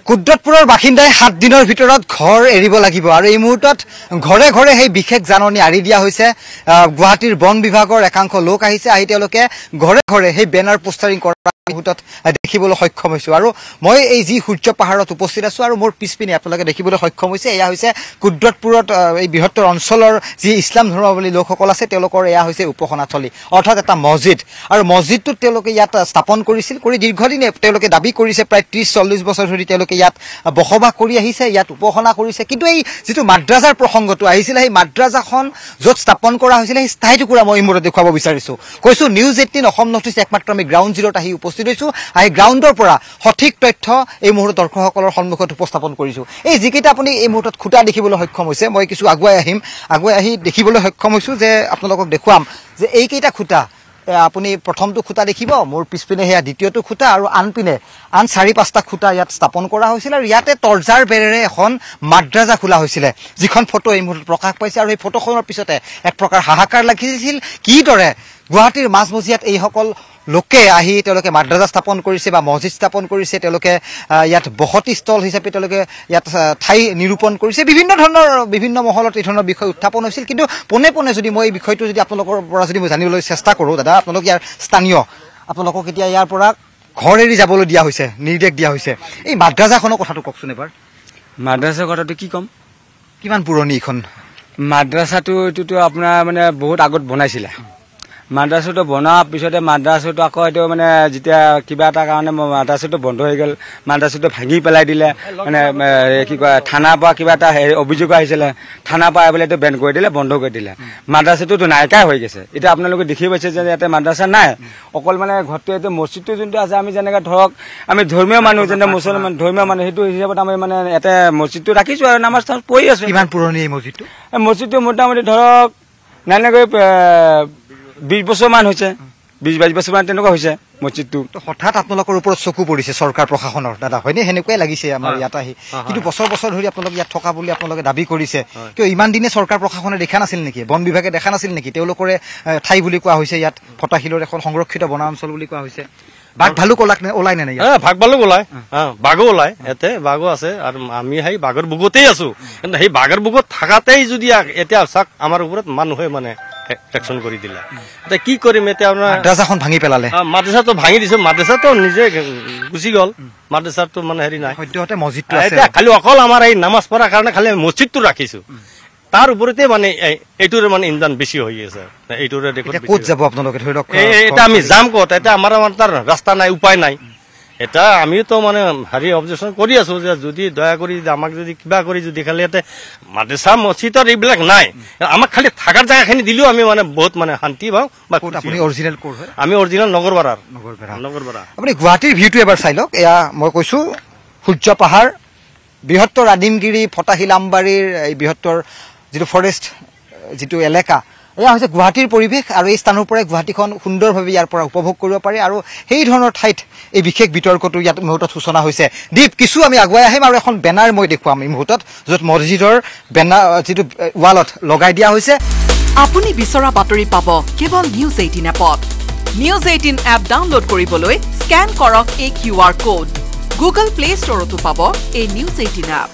কুদ্ৰতপুৰৰ বাসিন্দাই 7 দিনৰ ভিতৰত ঘৰ এৰিব লাগিব আৰু এই মুহূৰ্তত ঘৰে ঘৰে সেই বিশেষ জাননী আৰি দিয়া হৈছে গুৱাহাটীৰ বন বিভাগৰ একাংশ লোক আহিছে আহি তেওঁলোকে ঘৰে ঘৰে সেই বেনাৰ পোষ্টাৰিং কৰা মুহূৰ্তত দেখিবলৈ সক্ষম হৈছো আৰু মই এই যি সূৰ্য পাহাৰত উপস্থিত আছো আৰু মোৰ পিছপিনে আপোনালোকে দেখিবলৈ সক্ষম হৈছে এয়া হৈছে কুদ্ৰতপুৰত এই বৃহত্তৰ অঞ্চলৰ যি ইছলাম ধৰ্মাৱলম্বী লোকসকল আছে তেওঁলোকৰ এয়া হৈছে উপাসনাথলী অৰ্থাৎ এটা মছজিদ আৰু মছজিদটোত তেওঁলোকে ইয়াত স্থাপন কৰিছিল কৰি দীৰ্ঘদিনে তেওঁলোকে দাবী কৰিছে প্ৰায় 30-40 বছৰ ধৰি তেওঁলোকে ইয়াত বসবাস কৰি আহিছে ইয়াত উপাসনা কৰিছে কিন্তু এই যেটো মাদ্ৰাজাৰ প্ৰসংগটো আহিছিল সেই মাদ্ৰাজাখন য'ত স্থাপন কৰা হৈছিল সেই স্থায়ী টুকুৰা মই ইমৰত দেখুৱাব বিচাৰিছো কৈছো নিউজ 18 অসম নৰ্থ ইষ্ট একমাত্ৰ আমি গ্ৰাউণ্ড জিৰোত আহি উপস্থিত হৈছো আহি গ্ৰাউণ্ডৰ পৰা সঠিক তথ্য এই মুহূৰ্তত দৰ্শকসকলৰ সন্মুখত উপস্থাপন কৰিছো এই যিকেইটা আপুনি এই মুহূৰ্তত খুঁটা দেখিবলৈ সক্ষম হৈছে মই কিছু আগুৱাই আহি দেখিবলৈ সক্ষম হৈছো যে আপোনালোকক দেখুৱাম যে এইকেইটা খুঁটা আপুনি প্ৰথমটো খুঁটা দেখিব মোৰ পিছপিনে হেয়া দ্বিতীয়টো খুঁটা আৰু আনপিনে আন 4-5টা খুঁটা ইয়াত স্থাপন কৰা হৈছিল আৰু ইয়াতে তৰ্জাৰ বেৰেৰে এখন মাদ্ৰাজা খোলা হৈছিল যিখন ফটো এই মুহূৰ্তত প্ৰকাশ পাইছে আৰু এই ফটোখনৰ পিছতে এক প্ৰকাৰ হাহাকাৰ লাগিছিল কিদৰে গুৱাহাটীৰ মাজমজিয়াত এইসকল লোকে আহি তেওঁলোকে মাদ্ৰাজা স্থাপন কৰিছে বা মছজিদ স্থাপন কৰিছে তেওঁলোকে ইয়াত বসতি স্থল হিচাপে তেওঁলোকে ইয়াত ঠাই নিৰূপণ কৰিছে বিভিন্ন মহলত এই ধৰণৰ বিষয় উত্থাপন হৈছিল কিন্তু পোনে পোনে যদি মই এই বিষয়টো যদি আপোনালোকৰ পৰা যদি মই জানিবলৈ চেষ্টা কৰোঁ দাদা আপোনালোক ইয়াৰ স্থানীয় আপোনালোকক এতিয়া ইয়াৰ পৰা ঘৰ এৰি যাবলৈ দিয়া হৈছে নিৰ্দেশ দিয়া হৈছে এই মাদ্ৰাজাখনৰ কথাটো কওকচোন এবাৰ মাদ্ৰাছাৰ কথাটো কি ক'ম কিমান পুৰণি এইখন মাদ্ৰাছাটো এইটোতো আপোনাৰ মানে বহুত আগত বনাইছিলে মাদ্ৰাছাটো বনোৱাৰ পিছতে মাদ্ৰাছাটো আকৌ এইটো মানে যেতিয়া কিবা এটা কাৰণে মাদ্ৰাছাটো বন্ধ হৈ গ'ল মাদ্ৰাছাটো ভাঙি পেলাই দিলে মানে কি কয় থানাৰ পৰা কিবা এটা অভিযোগ আহিছিলে থানাৰ পৰা বোলে এইটো বেন কৰি দিলে বন্ধ কৰি দিলে মাদ্ৰাছাটোতো নাইকিয়া হৈ গৈছে এতিয়া আপোনালোকে দেখি পাইছে যে ইয়াতে মাদ্ৰাছা নাই অকল মানে ঘৰটো এইটো মছজিদটো যোনটো আছে আমি যেনেকৈ ধৰক আমি ধৰ্মীয় মানুহ যেনে মুছলমান ধৰ্মীয় মানুহ সেইটো হিচাপত আমি মানে ইয়াতে মছজিদটো ৰাখিছোঁ আৰু নামাজ স্থান পঢ়ি আছোঁ কিমান পুৰণি এই মছজিদটো মছজিদটো মোটামুটি ধৰক নাইনকৈ 20 বছৰমান হৈছে 20-22 বছৰমান তেনেকুৱা হৈছে মছজিদটো হঠাৎ আপোনালোকৰ ওপৰত চকু পৰিছে চৰকাৰ প্ৰশাসনৰ দাদা হয়নে সেনেকুৱাই লাগিছে আমাৰ ইয়াত আহি কিন্তু বছৰ ধৰি আপোনালোক ইয়াত থকা বুলি আপোনালোকে দাবী কৰিছে কিয় ইমান দিনে চৰকাৰ প্ৰশাসনে দেখা নাছিল নেকি বন বিভাগে দেখা নাছিল নেকি তেওঁলোকৰে ঠাই বুলি কোৱা হৈছে ইয়াত ফটাশিলৰ এখন সংৰক্ষিত বনাঞ্চল বুলি কোৱা হৈছে বাঘ ভালুক ওলাই নে ভাগ ভালুক ওলাই বাঘো ওলাই ইয়াতে বাঘো আছে আৰু আমি সেই বাঘৰ বুকতেই আছো কিন্তু সেই বাঘৰ বুকত থাকাতেই যদি এতিয়া চাওক আমাৰ ওপৰত মানুহে মানে একশন কৰি দিলা এতিয়া কি কৰিম এতিয়া আপোনাৰ মাদ্ৰাজাখন ভাঙি পেলালে মাদ্ৰাছাটো ভাঙি দিছে মাদ্ৰাছাটো নিজে গুচি গ'ল মাদ্ৰাছাটো মানে হেৰি নাই সদ্যহতে মছজিদটো আছে এতিয়া খালি অকল আমাৰ এই নামাজ পঢ়াৰ কাৰণে খালি মছজিদটো ৰাখিছো তাৰ ওপৰতে মানে এইটোৰ মানে ইন্ধন বেছি হৈ আছে এইটোৰে দেখোন ক'ত যাব আপোনালোকে ধৰি লওক এটা আমি যাম ক'ত এতিয়া আমাৰ তাৰ ৰাস্তা নাই উপায় নাই এটা আমিতো মানে হেৰি অবজেকশ্যন কৰি আছো যে যদি দয়া কৰি আমাক যদি কিবা কৰি যদি খালি ইয়াতে মাদ্ৰাছা মছজিদৰ এইবিলাক নাই আমাক খালি থাকাৰ জেগাখিনি দিলেও আমি মানে বহুত মানে শান্তি পাওঁ বা আপুনি অৰিজিনেল ক'ত হয় আমি অৰিজিনেল নগৰপাৰা আপুনি গুৱাহাটীৰ ভিউটো এবাৰ চাই লওক এয়া মই কৈছো সূৰ্য পাহাৰ বৃহত্তৰ আদিমগিৰি ফটাশিল আমবাৰীৰ এই বৃহত্তৰ যিটো ফৰেষ্ট যিটো এলেকা এয়া হৈছে গুৱাহাটীৰ পৰিৱেশ আৰু এই স্থানৰ পৰাই গুৱাহাটীখন সুন্দৰভাৱে ইয়াৰ পৰা উপভোগ কৰিব পাৰি আৰু সেই ধৰণৰ ঠাইত এই বিশেষ বিতৰ্কটো ইয়াত মুহূৰ্তত সূচনা হৈছে দীপ কিছু আমি আগুৱাই আহিম আৰু এখন বেনাৰ মই দেখুৱাম এই মুহূৰ্তত য'ত মছজিদৰ বেনাৰ যিটো ৱালত লগাই দিয়া হৈছে আপুনি বিচৰা বাতৰি পাব কেৱল নিউজ 18 এপত নিউজ 18 এপ ডাউনলোড কৰিবলৈ স্কেন কৰক এই QR কোড গুগল প্লে ষ্টৰতো পাব এই নিউজ 18 এপ